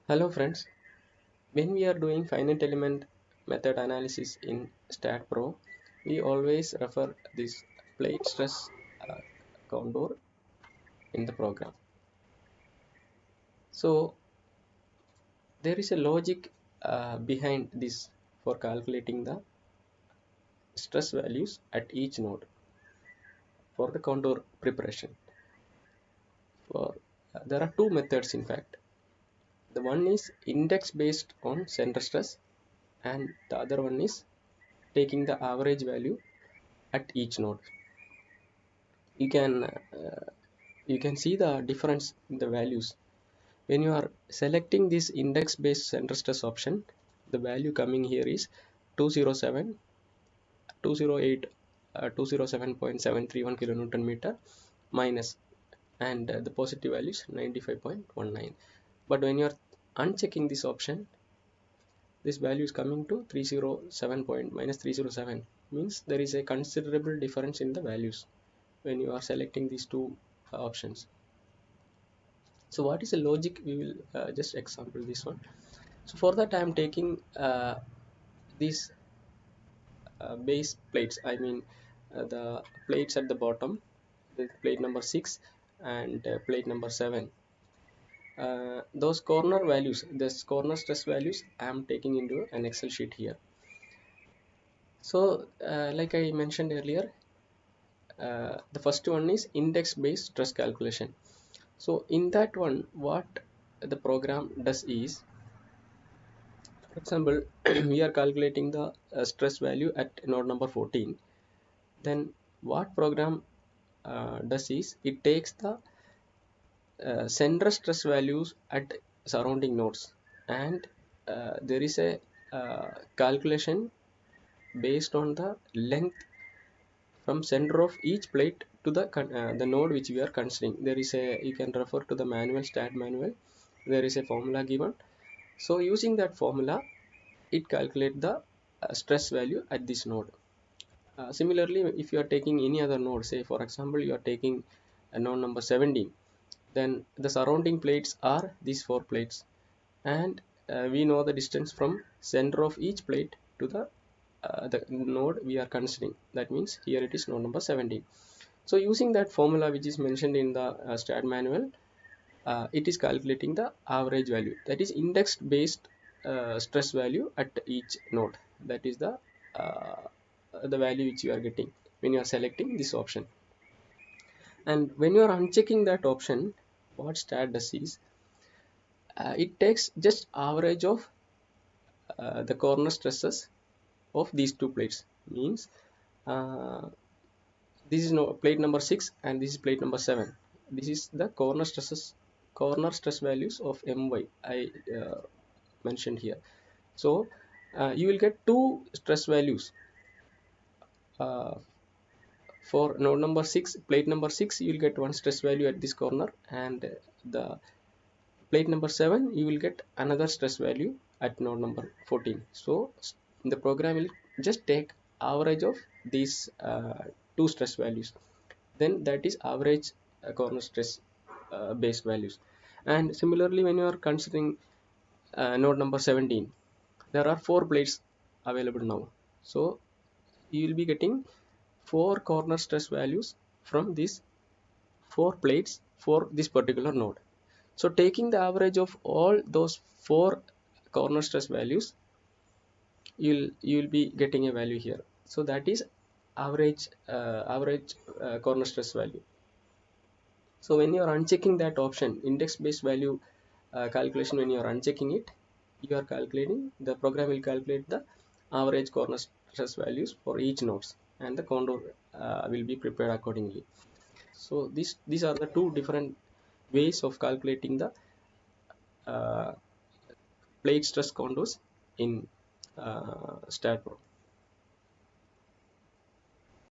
Hello friends, when we are doing finite element method analysis in Staad Pro, we always refer this plate stress uh, contour in the program. So there is a logic behind this for calculating the stress values at each node for the contour preparation. For there are two methods in fact. The one is index based on center stress and the other one is taking the average value at each node. you can uh, you can see the difference in the values when you are selecting this index based center stress option. The value coming here is 207 208 207.731 kilonewton meter minus, and the positive value is 95.19. But when you are unchecking this option, this value is coming to 307 point minus 307, means there is a considerable difference in the values when you are selecting these two options. So what is the logic? We will just example this one. So for that I am taking these base plates, I mean the plates at the bottom, the plate number 6 and plate number 7. Those corner values, this corner stress values, I am taking into an Excel sheet here. So like I mentioned earlier, the first one is index based stress calculation. So in that one, what the program does is, for example, we are calculating the stress value at node number 14. Then what program does is, it takes the center stress values at surrounding nodes, and there is a calculation based on the length from center of each plate to the node which we are considering. There is a, you can refer to the manual, Staad manual. There is a formula given. So using that formula, it calculates the stress value at this node. Similarly, if you are taking any other node, say for example you are taking a node number 17, then the surrounding plates are these four plates, and we know the distance from center of each plate to the node we are considering. That means here it is node number 17. So using that formula which is mentioned in the Staad manual, it is calculating the average value, that is indexed based stress value at each node. That is uh, the value which you are getting when you are selecting this option. And when you are unchecking that option, what Staad does is, it takes just average of the corner stresses of these two plates. Means uh, this is no plate number 6 and this is plate number 7. This is the corner stress values of my I mentioned here. So you will get two stress values uh, for node number 6, plate number 6, you will get one stress value at this corner, and the plate number 7 you will get another stress value at node number 14. So the program will just take average of these two stress values, then that is average corner stress based values. And similarly, when you are considering node number 17, there are four plates available now. So you will be getting four corner stress values from these four plates for this particular node. So taking the average of all those four corner stress values, you'll be getting a value here. So that is average corner stress value. So when you are unchecking that option, index based value calculation, when you are unchecking it, you are calculating, the program will calculate the average corner stress values for each nodes, and the contour will be prepared accordingly. So these are the two different ways of calculating the uh, plate stress contours in Staad Pro.